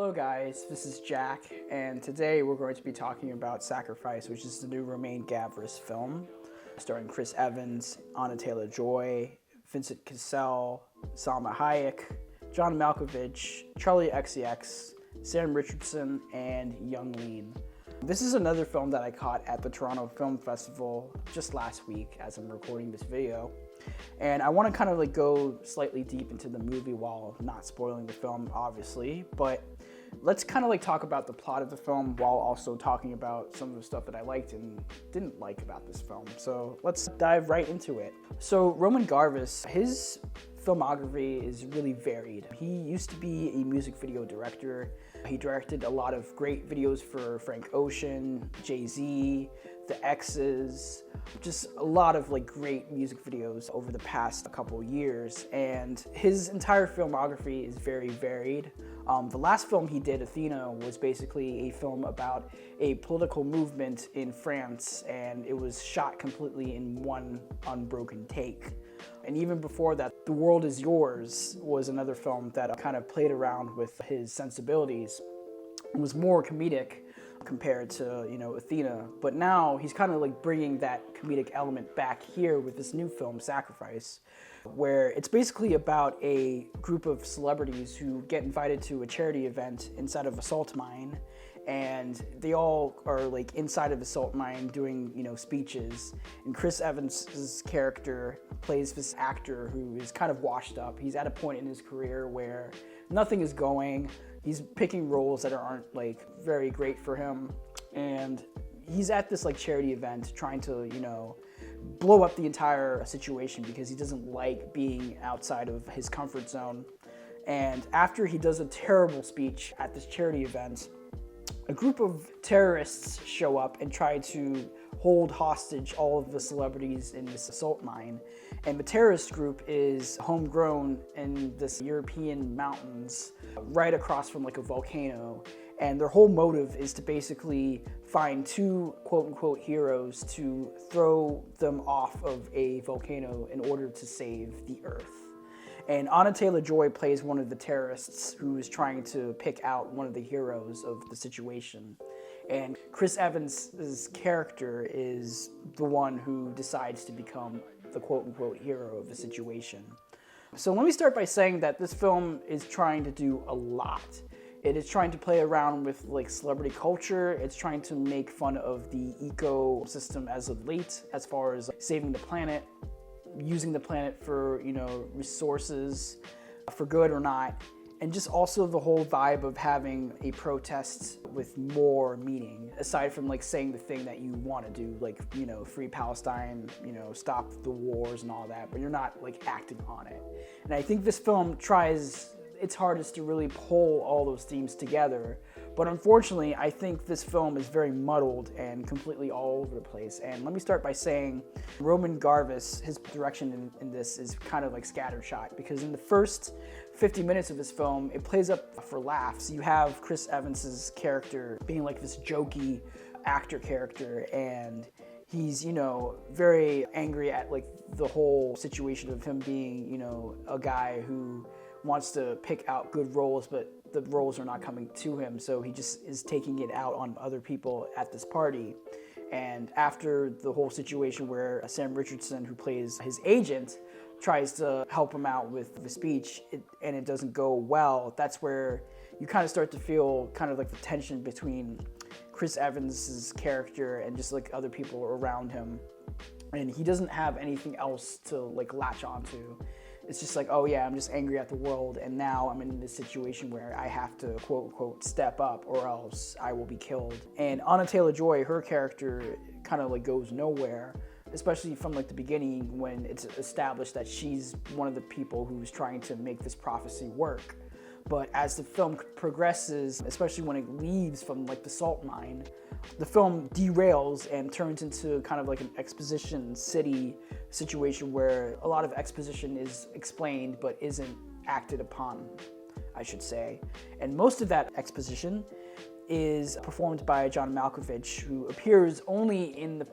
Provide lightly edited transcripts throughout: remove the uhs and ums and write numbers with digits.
Hello guys, this is Jack, and today we're going to be talking about Sacrifice, which is the new Romain Gavras film, starring Chris Evans, Anna Taylor-Joy, Vincent Cassel, Salma Hayek, John Malkovich, Charlie XCX, Sam Richardson, and Young Lean. This is another film that I caught at the Toronto Film Festival just last week as I'm recording this video. And I want to kind of go slightly deep into the movie while not spoiling the film, obviously, but let's kind of talk about the plot of the film while also talking about some of the stuff that I liked and didn't like about this film. So let's dive right into it. So Romain Gavras, his filmography is really varied. He used to be a music video director. He directed a lot of great videos for Frank Ocean, Jay-Z, The X's, just a lot of great music videos over the past couple years, and his entire filmography is very varied. The last film he did, Athena, was basically a film about a political movement in France, and it was shot completely in one unbroken take. And even before that, The World Is Yours was another film that kind of played around with his sensibilities. It was more comedic compared to, Athena. But now he's kind of bringing that comedic element back here with this new film, Sacrifice, where it's basically about a group of celebrities who get invited to a charity event inside of a salt mine, and they all are inside of the salt mine doing, speeches. And Chris Evans' character plays this actor who is kind of washed up. He's at a point in his career where nothing is going. He's picking roles that aren't very great for him, and he's at this charity event trying to blow up the entire situation because he doesn't like being outside of his comfort zone. And after he does a terrible speech at this charity event, a group of terrorists show up and try to hold hostage all of the celebrities in this salt mine. And the terrorist group is homegrown in this European mountains right across from a volcano. And their whole motive is to basically find two quote-unquote heroes to throw them off of a volcano in order to save the Earth. And Anna Taylor-Joy plays one of the terrorists who is trying to pick out one of the heroes of the situation. And Chris Evans' character is the one who decides to become the quote-unquote hero of the situation. So let me start by saying that this film is trying to do a lot. It is trying to play around with celebrity culture. It's trying to make fun of the ecosystem as of late, as far as saving the planet, using the planet for, resources, for good or not, and just also the whole vibe of having a protest with more meaning, aside from saying the thing that you want to do, free Palestine, stop the wars and all that, but you're not acting on it. And I think this film tries its hardest to really pull all those themes together. But unfortunately, I think this film is very muddled and completely all over the place. And let me start by saying Romain Gavras, his direction in this is kind of scattershot, because in the first 50 minutes of this film, it plays up for laughs. You have Chris Evans' character being this jokey actor character, and he's, very angry at the whole situation of him being, a guy who wants to pick out good roles, but the roles are not coming to him, so he just is taking it out on other people at this party. And after the whole situation where Sam Richardson, who plays his agent, tries to help him out with the speech, and it doesn't go well, that's where you kind of start to feel kind of the tension between Chris Evans' character and just other people around him. And he doesn't have anything else to latch onto. It's just oh yeah, I'm just angry at the world, and now I'm in this situation where I have to quote-unquote step up or else I will be killed. And Anna Taylor-Joy, her character kind of goes nowhere, especially from the beginning when it's established that she's one of the people who's trying to make this prophecy work. But as the film progresses, especially when it leaves from the salt mine, the film derails and turns into kind of an exposition city situation where a lot of exposition is explained but isn't acted upon, I should say. And most of that exposition is performed by John Malkovich, who appears only in the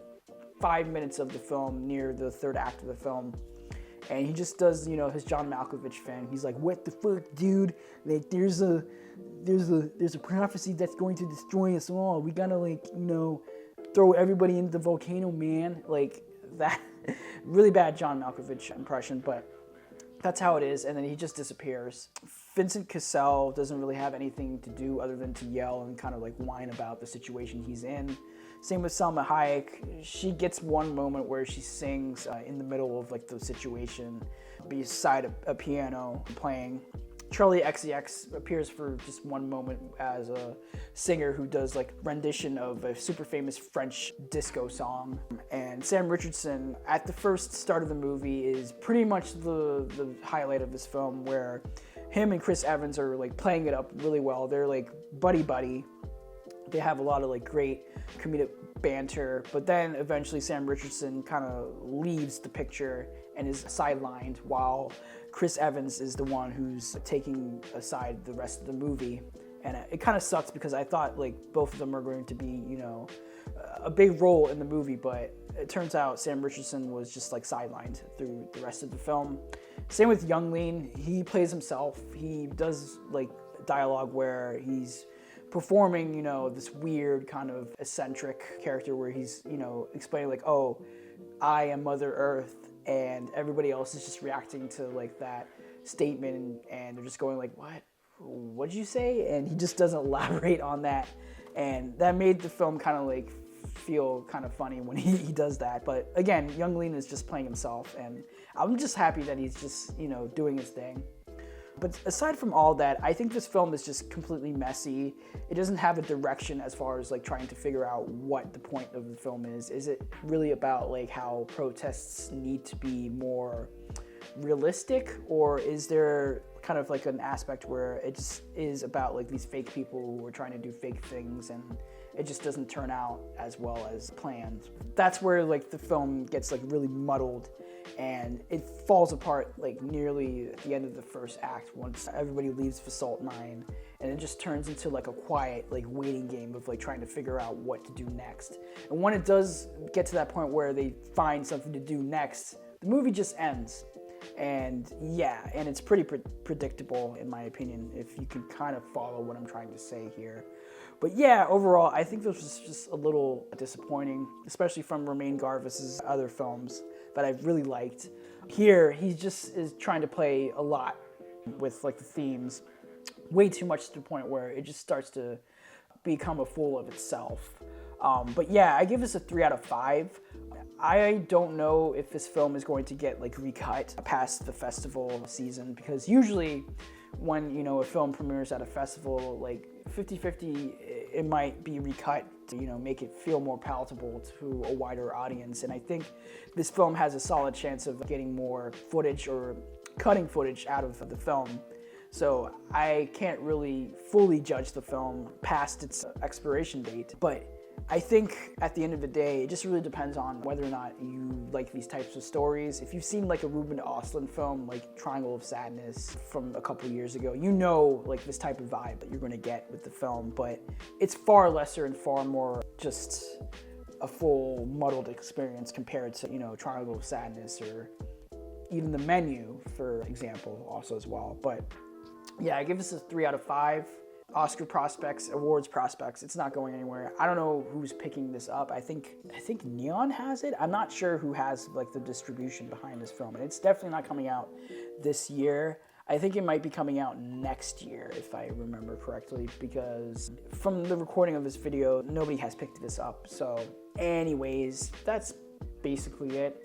5 minutes of the film near the third act of the film. And he just does, you know, his John Malkovich thing. He's like, "What the fuck, dude? Like, there's a prophecy that's going to destroy us all. We gotta, like, you know, throw everybody into the volcano, man." Like that, really bad John Malkovich impression, but that's how it is. And then he just disappears. Vincent Cassel doesn't really have anything to do other than to yell and kind of like whine about the situation he's in. Same with Salma Hayek. She gets one moment where she sings in the middle of like the situation beside a piano playing. Charlie XCX appears for just one moment as a singer who does like rendition of a super famous French disco song. And Sam Richardson at the first start of the movie is pretty much the highlight of this film, where him and Chris Evans are like playing it up really well. They're like buddy. They have a lot of like great comedic banter, but then eventually Sam Richardson kind of leaves the picture and is sidelined, while Chris Evans is the one who's taking aside the rest of the movie. And it kind of sucks because I thought like both of them are going to be, you know, a big role in the movie, but it turns out Sam Richardson was just like sidelined through the rest of the film. Same with Young Lean. He plays himself. He does like dialogue where he's performing, you know, this weird kind of eccentric character where he's, you know, explaining like, "Oh, I am Mother Earth," and everybody else is just reacting to like that statement, and they're just going like, what'd you say? And he just doesn't elaborate on that, and that made the film kind of like feel kind of funny when he does that. But again, Young Lean is just playing himself, and I'm just happy that he's just, you know, doing his thing. But aside from all that, I think this film is just completely messy. It doesn't have a direction as far as like trying to figure out what the point of the film is. Is it really about like how protests need to be more realistic, or is there kind of like an aspect where it just is about like these fake people who are trying to do fake things and it just doesn't turn out as well as planned? That's where like the film gets like really muddled, and it falls apart like nearly at the end of the first act once everybody leaves for Salt Mine, and it just turns into like a quiet like waiting game of like trying to figure out what to do next. And when it does get to that point where they find something to do next, the movie just ends. And yeah, and it's pretty predictable in my opinion, if you can kind of follow what I'm trying to say here. But yeah, overall, I think this was just a little disappointing, especially from Romain Gavras' other films that I really liked. Here, he just is trying to play a lot with like the themes, way too much to the point where it just starts to become a fool of itself. But yeah, I give this a 3 out of 5. I don't know if this film is going to get like recut past the festival season, because usually when, you know, a film premieres at a festival, like 50-50, it might be recut to, you know, make it feel more palatable to a wider audience. And I think this film has a solid chance of getting more footage or cutting footage out of the film. So I can't really fully judge the film past its expiration date, but I think at the end of the day, it just really depends on whether or not you like these types of stories. If you've seen like a Ruben Östlund film, like Triangle of Sadness from a couple years ago, you know like this type of vibe that you're gonna get with the film, but it's far lesser and far more just a full muddled experience compared to, you know, Triangle of Sadness or even The Menu, for example, also as well. But yeah, I give this a 3 out of 5. Oscar prospects, awards prospects, it's not going anywhere. I don't know who's picking this up. I think Neon has it. I'm not sure who has like the distribution behind this film, and it's definitely not coming out this year. I think it might be coming out next year, if I remember correctly, because from the recording of this video, nobody has picked this up. So anyways, that's basically it.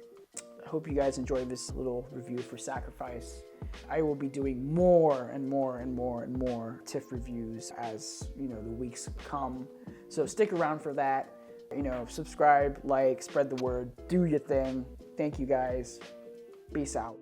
I hope you guys enjoyed this little review for Sacrifice. I will be doing more and more TIFF reviews as, you know, the weeks come. So stick around for that. You know, subscribe, like, spread the word, do your thing. Thank you guys. Peace out.